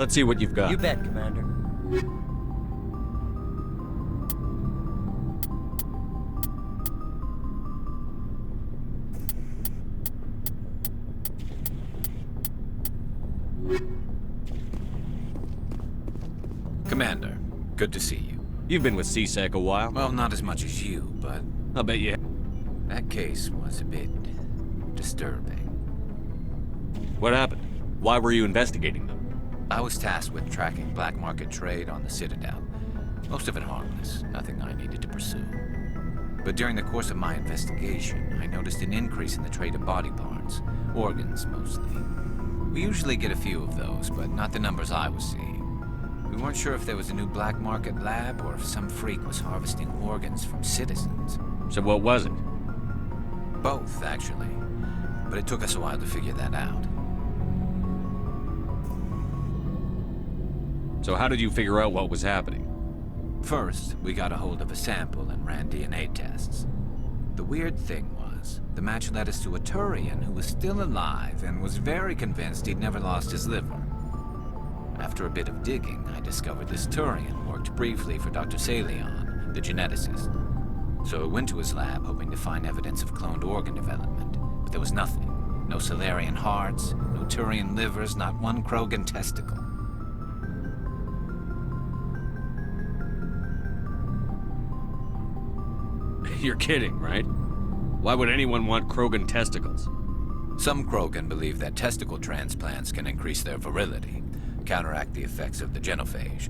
Let's see what you've got. You bet, Commander. Commander, good to see you. You've been with C-Sec a while. Well, not as much as you, but I'll bet you. that case was a bit disturbing. What happened? Why were you investigating them? I was tasked with tracking black market trade on the Citadel. Most of it harmless, nothing I needed to pursue. But during the course of my investigation, I noticed an increase in the trade of body parts, organs mostly. We usually get a few of those, but not the numbers I was seeing. We weren't sure if there was a new black market lab or if some freak was harvesting organs from citizens. So what was it? Both, actually. But it took us a while to figure that out. So how did you figure out what was happening? First, we got a hold of a sample and ran DNA tests. The weird thing was, the match led us to a Turian who was still alive and was very convinced he'd never lost his liver. After a bit of digging, I discovered this Turian worked briefly for Dr. Salion, the geneticist. So I went to his lab hoping to find evidence of cloned organ development, but there was nothing. No Salarian hearts, no Turian livers, not one Krogan testicle. You're kidding, right? Why would anyone want Krogan testicles? Some Krogan believe that testicle transplants can increase their virility, counteract the effects of the genophage.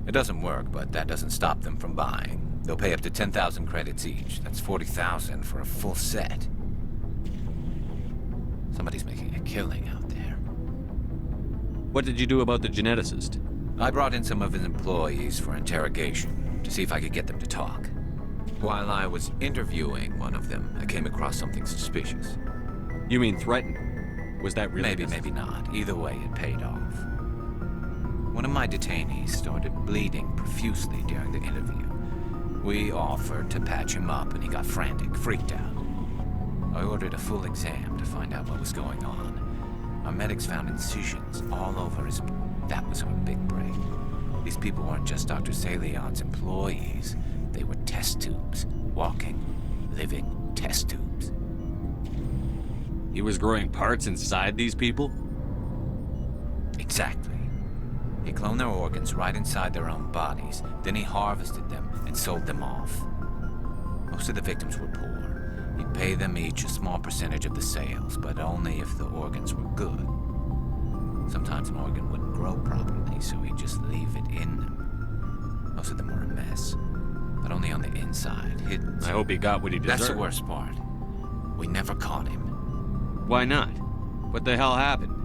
It doesn't work, but that doesn't stop them from buying. They'll pay up to 10,000 credits each. That's 40,000 for a full set. Somebody's making a killing out there. What did you do about the geneticist? I brought in some of his employees for interrogation, to see if I could get them to talk. While I was interviewing one of them, I came across something suspicious. You mean threatened? Was that really Maybe, maybe not. Either way, it paid off. One of my detainees started bleeding profusely during the interview. We offered to patch him up, and he got frantic, freaked out. I ordered a full exam to find out what was going on. Our medics found incisions all over his... That was our big break. These people weren't just Dr. Salion's employees. They were test tubes. Walking, living test tubes. He was growing parts inside these people? Exactly. He cloned their organs right inside their own bodies. Then he harvested them and sold them off. Most of the victims were poor. He'd pay them each a small percentage of the sales, but only if the organs were good. Sometimes an organ wouldn't grow properly, so he'd just leave it in them. Most of them were a mess, but only on the inside, hidden. I hope he got what he deserved. That's the worst part. We never caught him. Why not? What the hell happened?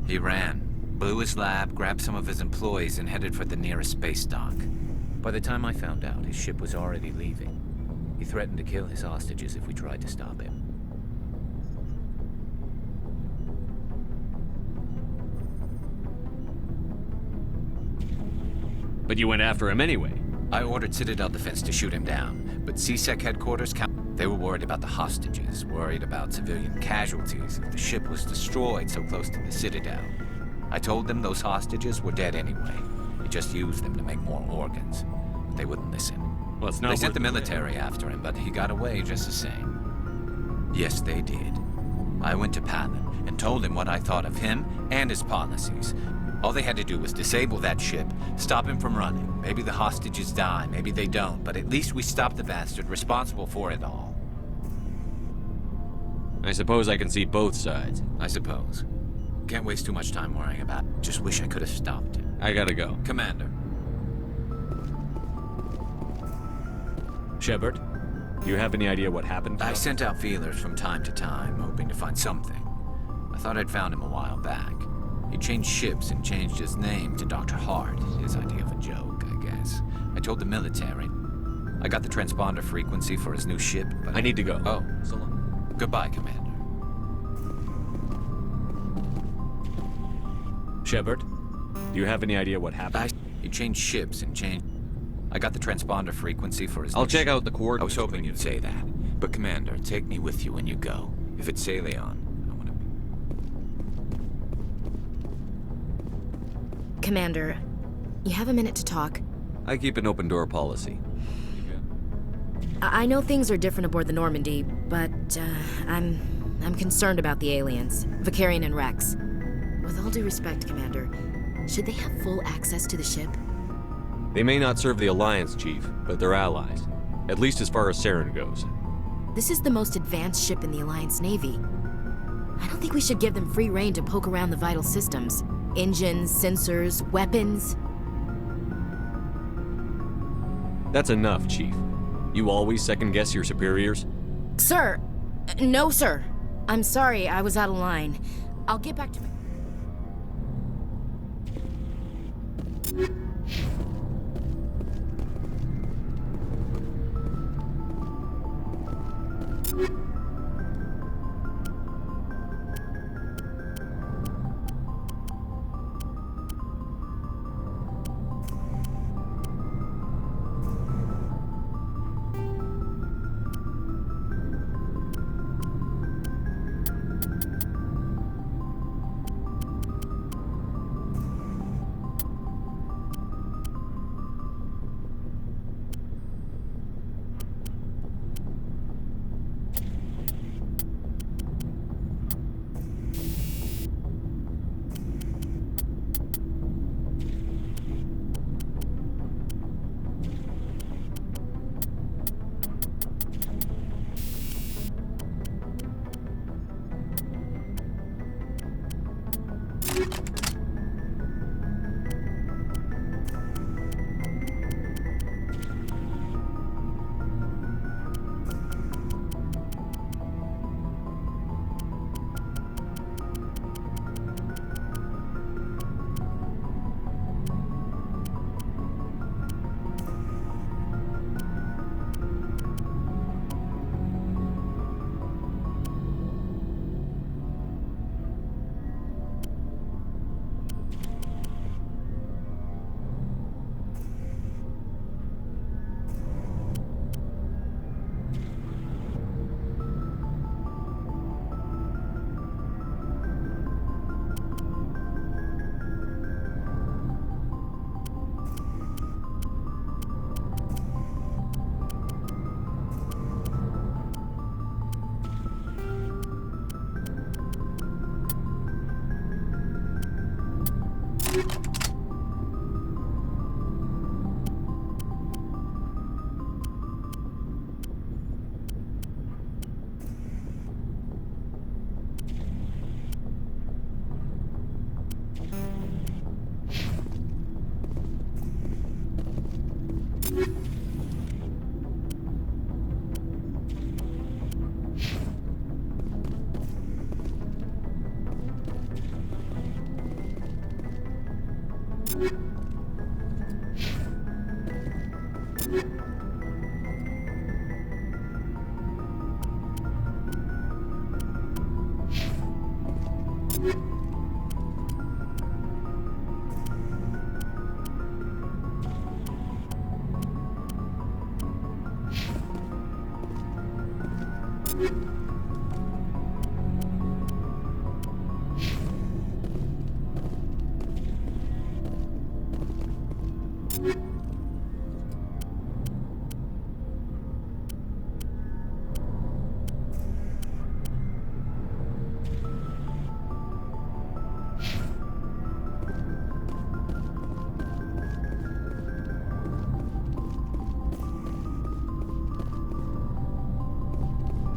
He ran, blew his lab, grabbed some of his employees, and headed for the nearest space dock. By the time I found out, his ship was already leaving. He threatened to kill his hostages if we tried to stop him. But you went after him anyway. I ordered Citadel Defense to shoot him down, but C-Sec headquarters they were worried about the hostages, worried about civilian casualties if the ship was destroyed so close to the Citadel. I told them those hostages were dead anyway. They just used them to make more organs. But they wouldn't listen. Well, it's not They sent the worth it. military after him, but he got away just the same. Yes, they did. I went to Palin and told him what I thought of him and his policies. All they had to do was disable that ship, stop him from running. Maybe the hostages die, maybe they don't, but at least we stopped the bastard responsible for it all. I suppose I can see both sides. I suppose. Can't waste too much time worrying about it. Just wish I could have stopped it. I gotta go. Commander. Shepard, do you have any idea what happened to I him? sent out feelers from time to time, hoping to find something. I thought I'd found him a while back. He changed ships and changed his name to Dr. Hart, his idea of a joke, I guess. I told the military. I got the transponder frequency for his new ship, but... I need to go. Oh, So long. goodbye, Commander. Shepard, do you have any idea what happened? He changed ships and changed... I got the transponder frequency for his I'll new check ship. out the coordinates. I was hoping you'd say that. But Commander, take me with you when you go. If it's Salion, I want to... Commander, you have a minute to talk? I keep an open door policy. I know things are different aboard the Normandy, but I'm concerned about the aliens, Vicarian and Rex. With all due respect, Commander, should they have full access to the ship? They may not serve the Alliance, Chief, but they're allies. At least as far as Saren goes. This is the most advanced ship in the Alliance Navy. I don't think we should give them free rein to poke around the vital systems. Engines, sensors, weapons. That's enough, Chief. You always second-guess your superiors? Sir! No, sir. I'm sorry, I was out of line. I'll get back to...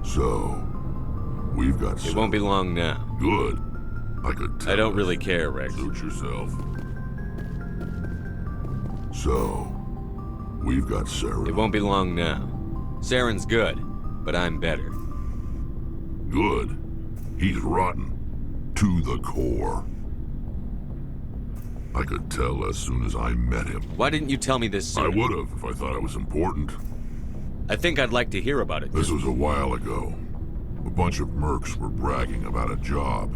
So, we've got... It won't be long now. Good. I could tell. I don't really care, Rex. Suit yourself. So, we've got Saren. It won't be long now. Saren's good, but I'm better. Good. He's rotten. To the core. I could tell as soon as I met him. Why didn't you tell me this sooner? I would have if I thought I was important. I think I'd like to hear about it. This was a while ago. A bunch of mercs were bragging about a job.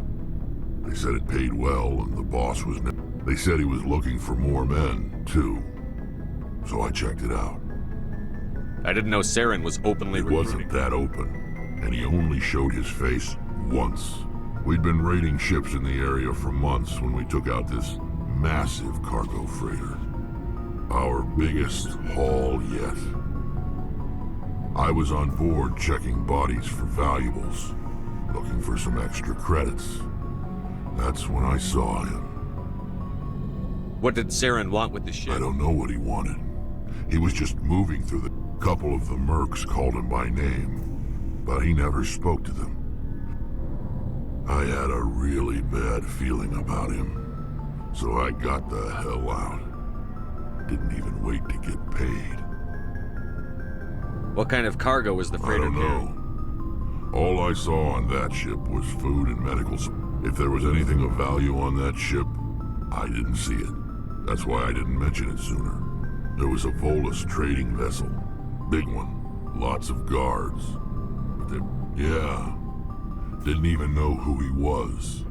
They said it paid well and the boss was... They said he was looking for more men, too. So I checked it out. I didn't know Saren was openly It recruiting. wasn't that open, and he only showed his face once. We'd been raiding ships in the area for months when we took out this massive cargo freighter. Our biggest haul yet. I was on board checking bodies for valuables, looking for some extra credits. That's when I saw him. What did Saren want with the ship? I don't know what he wanted. He was just moving through the... Couple of the mercs called him by name, but he never spoke to them. I had a really bad feeling about him, so I got the hell out. Didn't even wait to get paid. What kind of cargo was the I freighter don't carrying? know. All I saw on that ship was food and medical. If there was anything of value on that ship, I didn't see it. That's why I didn't mention it sooner. There was a Volus trading vessel. Big one. Lots of guards. But didn't even know who he was.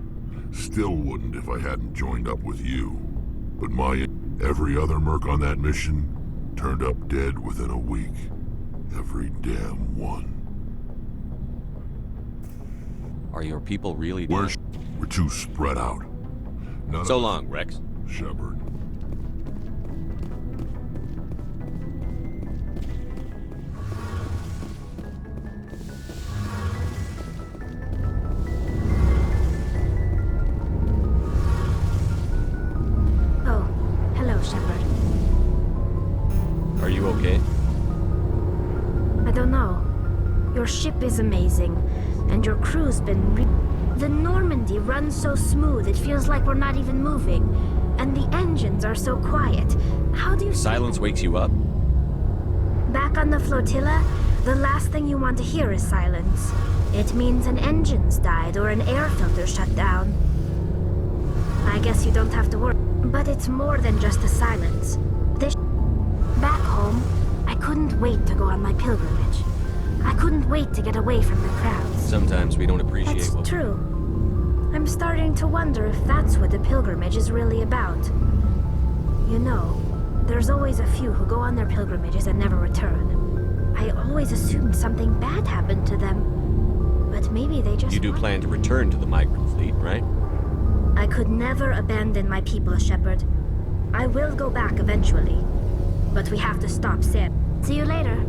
Still wouldn't if I hadn't joined up with you. But every other merc on that mission turned up dead within a week. Every damn one. Are your people really dead? We're too spread out. So long, Rex. Shepard. Oh, hello, Shepard. Are you okay? I don't know. Your ship is amazing, and your crew's been The Normandy runs so smooth it feels like we're not even moving, and the engines are so quiet. How do you... Silence wakes you up? Back on the flotilla, the last thing you want to hear is silence. It means an engine's died or an air filter shut down. I guess you don't have to worry. But it's more than just a silence. Back home, I couldn't wait to go on my pilgrimage. I couldn't wait to get away from the crowds. Sometimes we don't appreciate That's what... true. I'm starting to wonder if that's what the pilgrimage is really about. You know, there's always a few who go on their pilgrimages and never return. I always assumed something bad happened to them. But maybe they just... You do plan to return to the migrant fleet, right? I could never abandon my people, Shepard. I will go back eventually. But we have to stop Sam. See you later.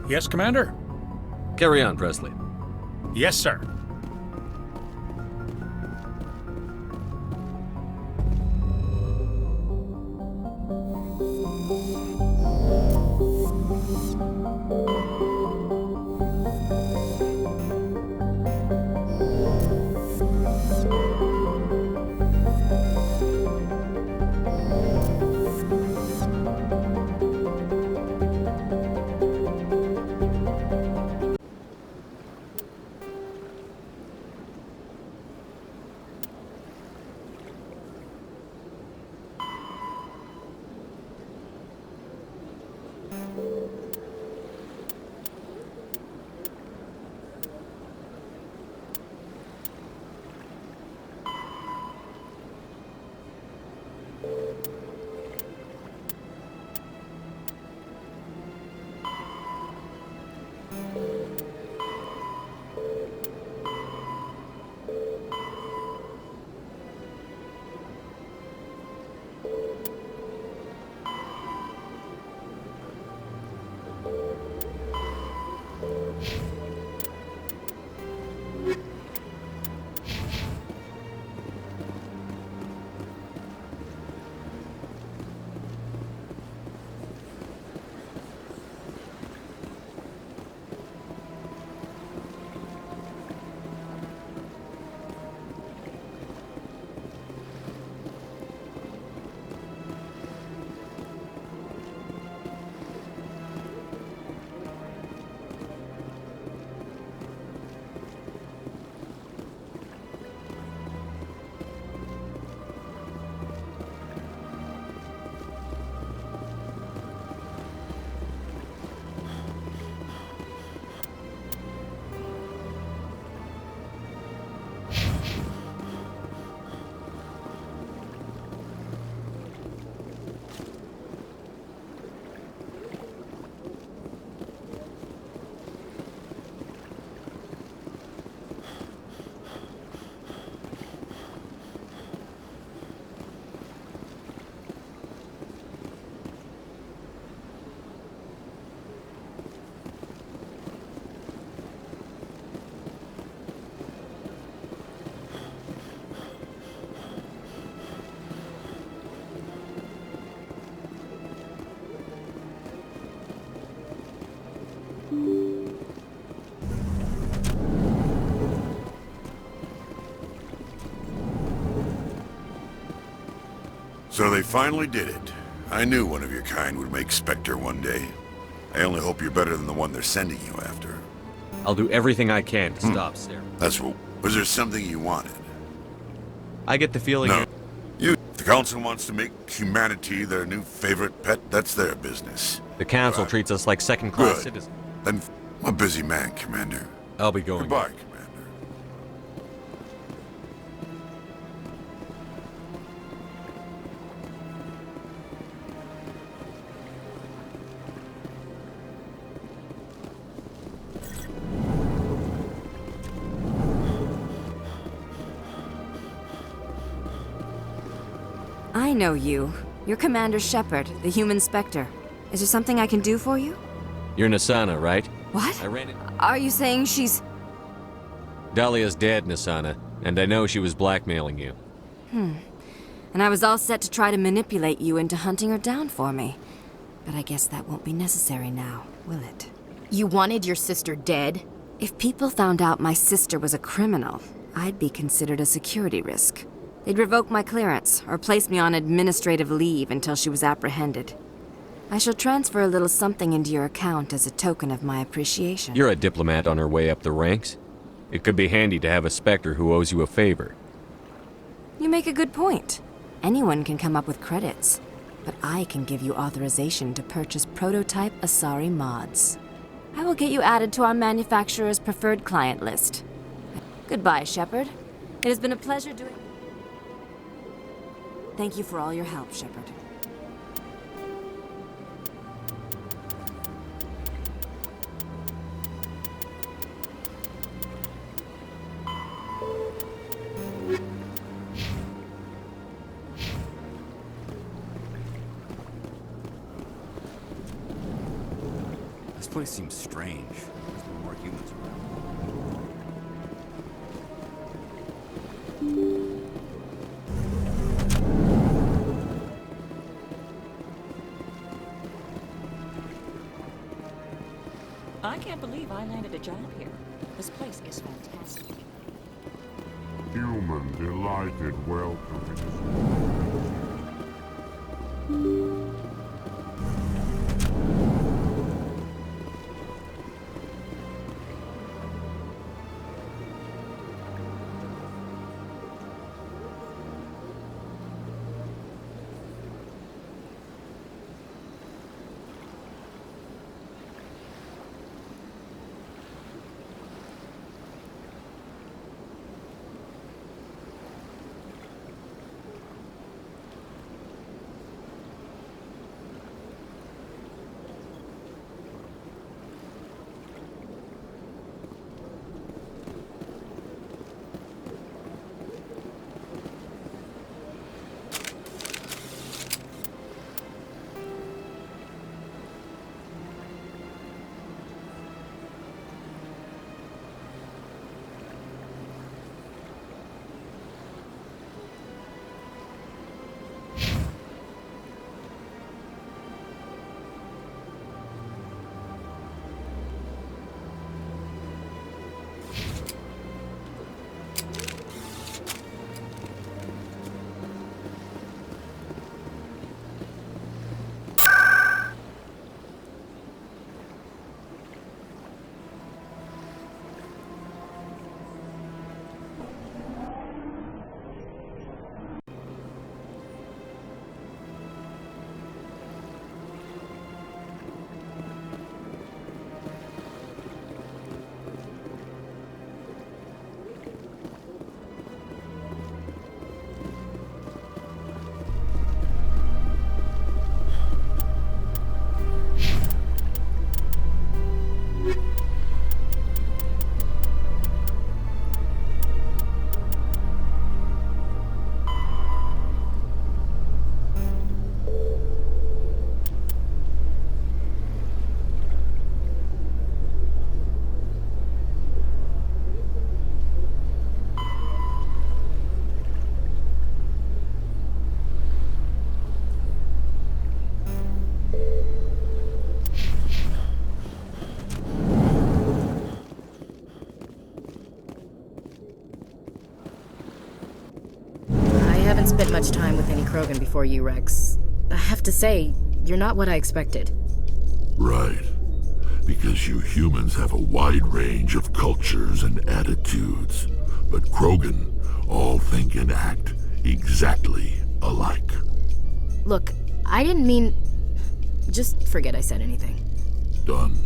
Yes, Commander? Carry on, Presley. Yes, sir. So they finally did it. I knew one of your kind would make Spectre one day. I only hope you're better than the one they're sending you after. I'll do everything I can to stop Saren. That's what... Was there something you wanted? I get the feeling... No. If the Council wants to make humanity their new favorite pet, that's their business. The Council Right. treats us like second-class Good. citizens. Then I'm a busy man, Commander. I'll be going. Goodbye, Commander. I know you. You're Commander Shepard, the human Spectre. Is there something I can do for you? You're Nasana, right? What? I ran it. Are you saying she's... Dahlia's dead, Nasana, and I know she was blackmailing you. And I was all set to try to manipulate you into hunting her down for me. But I guess that won't be necessary now, will it? You wanted your sister dead? If people found out my sister was a criminal, I'd be considered a security risk. They'd revoke my clearance, or place me on administrative leave until she was apprehended. I shall transfer a little something into your account as a token of my appreciation. You're a diplomat on her way up the ranks. It could be handy to have a Spectre who owes you a favor. You make a good point. Anyone can come up with credits, but I can give you authorization to purchase prototype Asari mods. I will get you added to our manufacturer's preferred client list. Goodbye, Shepard. It has been a pleasure doing... Thank you for all your help, Shepard. This place seems strange. There's no more humans around. I can't believe I landed a job here. This place is fantastic. Human delighted welcome. It is... haven't spent much time with any Krogan before you, Rex. I have to say, you're not what I expected. Right. Because you humans have a wide range of cultures and attitudes. But Krogan all think and act exactly alike. Look, I didn't mean... Just forget I said anything. Done.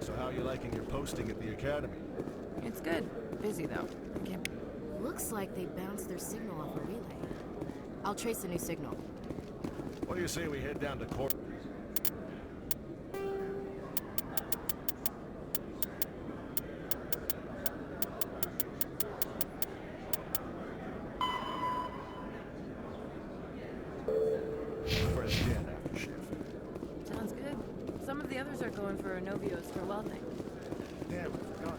So how are you liking your posting at the academy? It's good. Busy, though. I can't... Looks like they bounced their signal off a relay. I'll trace the new signal. What do you say we head down to court? For a gin after shift. Sounds good. Some of the others are going for Novios for welding. Damn, I forgot.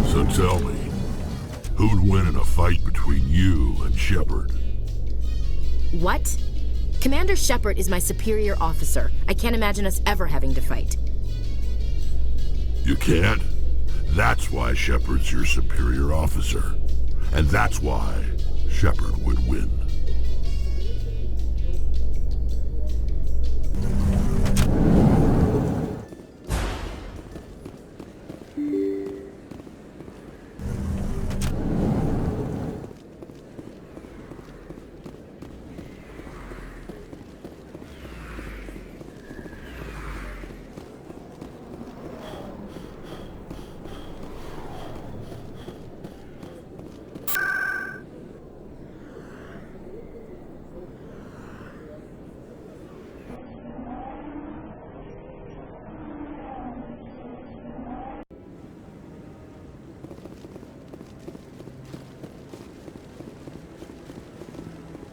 So tell me, who'd win in a fight between you and Shepard? What? Commander Shepard is my superior officer. I can't imagine us ever having to fight. You can't? That's why Shepard's your superior officer. And that's why Shepard would win.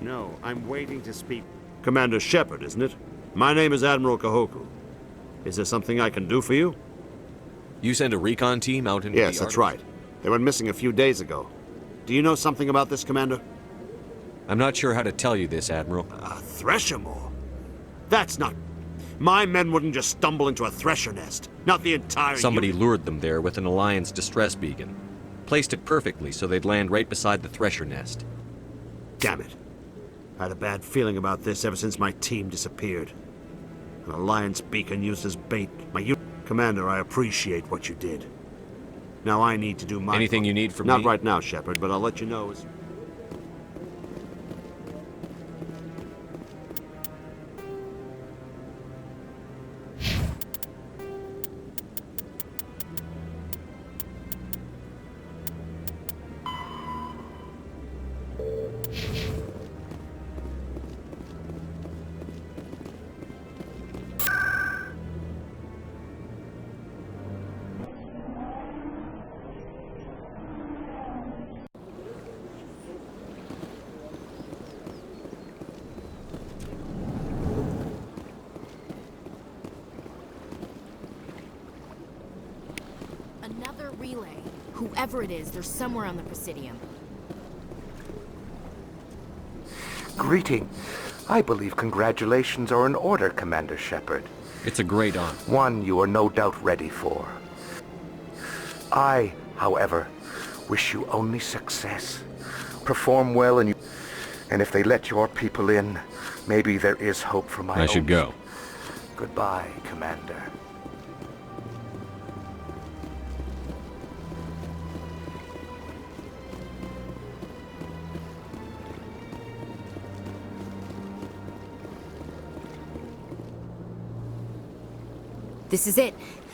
No, I'm waiting to speak. Commander Shepard, isn't it? My name is Admiral Kahoku. Is there something I can do for you? You sent a recon team out into Yes, that's right. They went missing a few days ago. Do you know something about this, Commander? I'm not sure how to tell you this, Admiral. Threshermore? That's not... My men wouldn't just stumble into a Thresher nest. Not the entire Somebody unit. lured them there with an Alliance distress beacon. Placed it perfectly so they'd land right beside the Thresher nest. Damn it. I had a bad feeling about this ever since my team disappeared. An Alliance beacon used as bait. Commander, I appreciate what you did. Now I need to do my... Anything you need from me? Not me? right now, Shepard, but I'll let you know as... Another relay. Whoever it is, they're somewhere on the Presidium. Greeting. I believe congratulations are in order, Commander Shepard. It's a great honor. One you are no doubt ready for. I, however, wish you only success. Perform well and if they let your people in, maybe there is hope for my I should go. Goodbye, Commander. This is it.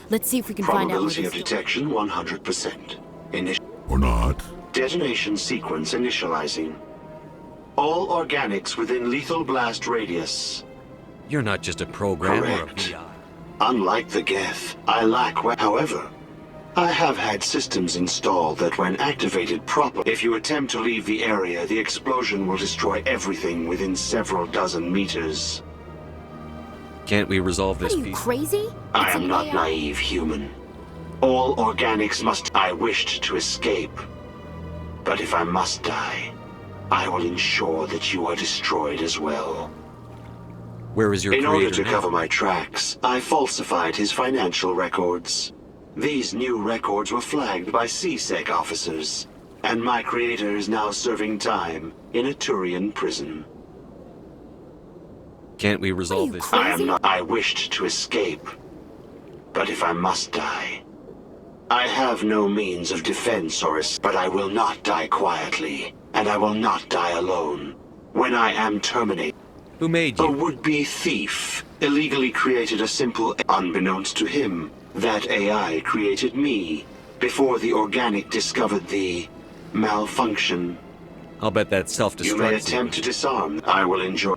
Let's see if we can find out. Probability of detection 100%. Or not. Detonation sequence initializing. All organics within lethal blast radius. You're not just a program or a Correct. PI. Unlike the Geth, I lack however, I have had systems installed that when activated properly, if you attempt to leave the area, the explosion will destroy everything within several dozen meters. Can't we resolve this Are you piece? crazy? I am not naive human. All organics must... I wished to escape. But if I must die, I will ensure that you are destroyed as well. Where is your In creator order to now? cover my tracks, I falsified his financial records. These new records were flagged by CSEC officers, and my creator is now serving time in a Turian prison. Can't we resolve this? I am not... I wished to escape. But if I must die, I have no means of defense or but I will not die quietly, and I will not die alone. When I am terminated... Who made you? A would-be thief illegally created a simple... Unbeknownst to him, that AI created me before the organic discovered the malfunction. I'll bet that's self-destruct. You may attempt to disarm. I will enjoy...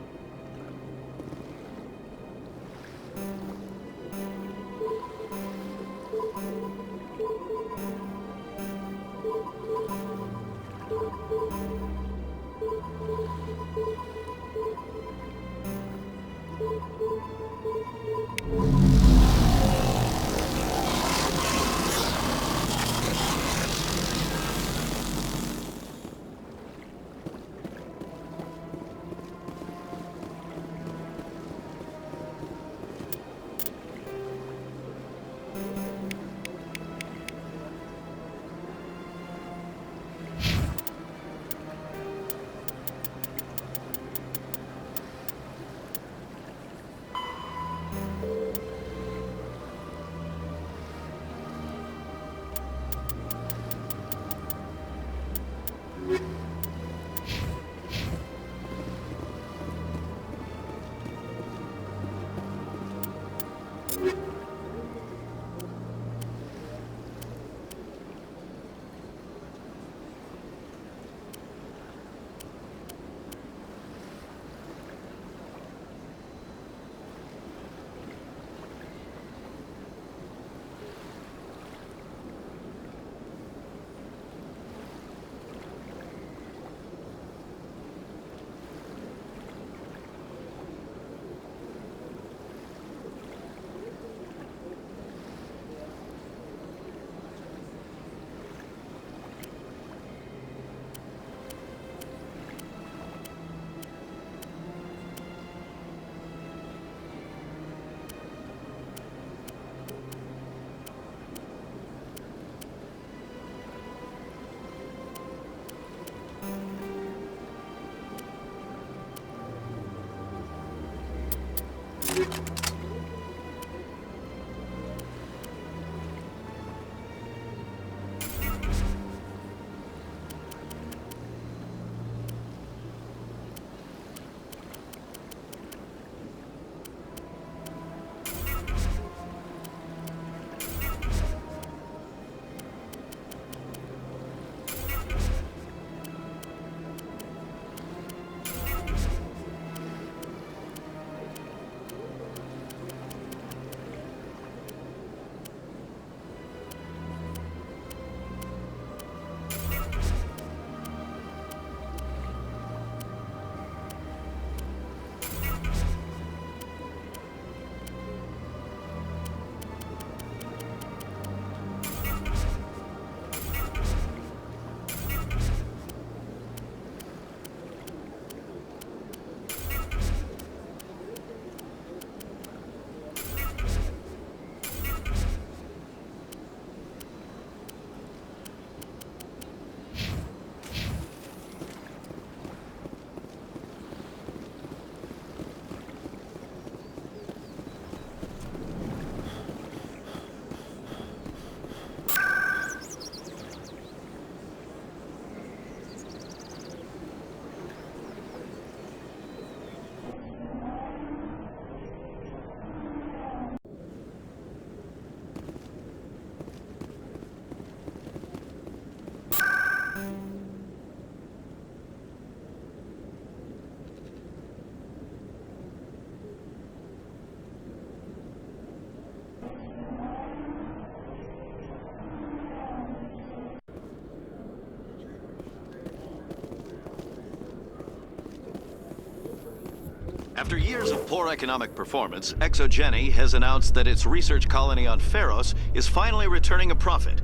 After years of poor economic performance, ExoGeni has announced that its research colony on Pharos is finally returning a profit.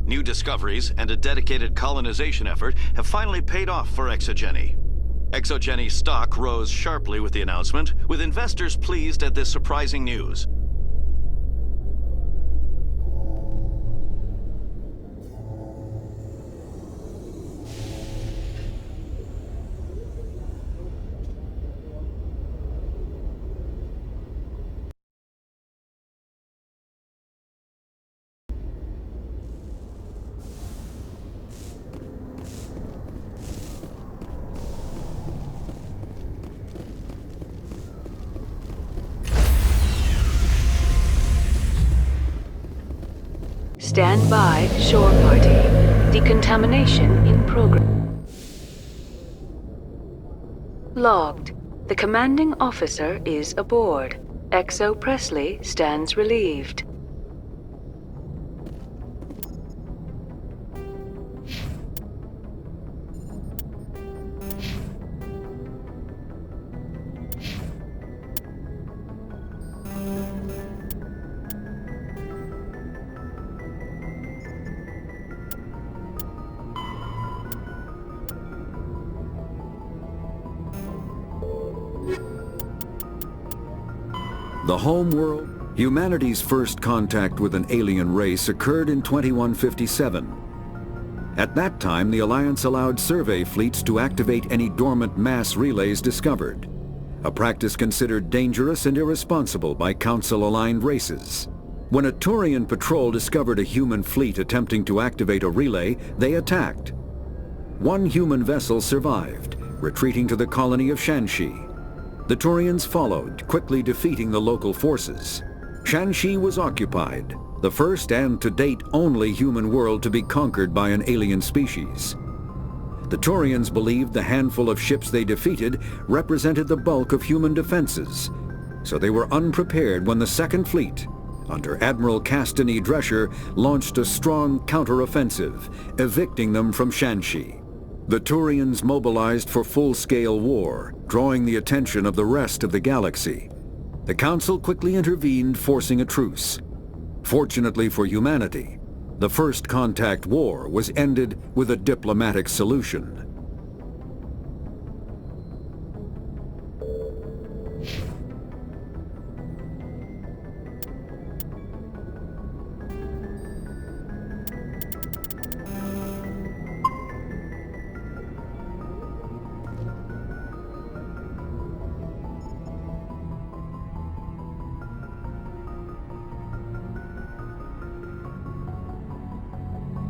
New discoveries and a dedicated colonization effort have finally paid off for ExoGeni. ExoGeni's stock rose sharply with the announcement, with investors pleased at this surprising news. Stand by, shore party. Decontamination in progress. Logged. The commanding officer is aboard. Exo Presley stands relieved. The home world, humanity's first contact with an alien race occurred in 2157. At that time, the Alliance allowed survey fleets to activate any dormant mass relays discovered, a practice considered dangerous and irresponsible by Council-aligned races. When a Turian patrol discovered a human fleet attempting to activate a relay, they attacked. One human vessel survived, retreating to the colony of Shanxi. The Turians followed, quickly defeating the local forces. Shanxi was occupied, the first and to date only human world to be conquered by an alien species. The Turians believed the handful of ships they defeated represented the bulk of human defenses, so they were unprepared when the Second Fleet, under Admiral Castany Drescher, launched a strong counteroffensive, evicting them from Shanxi. The Turians mobilized for full-scale war, drawing the attention of the rest of the galaxy. The Council quickly intervened, forcing a truce. Fortunately for humanity, the First Contact War was ended with a diplomatic solution.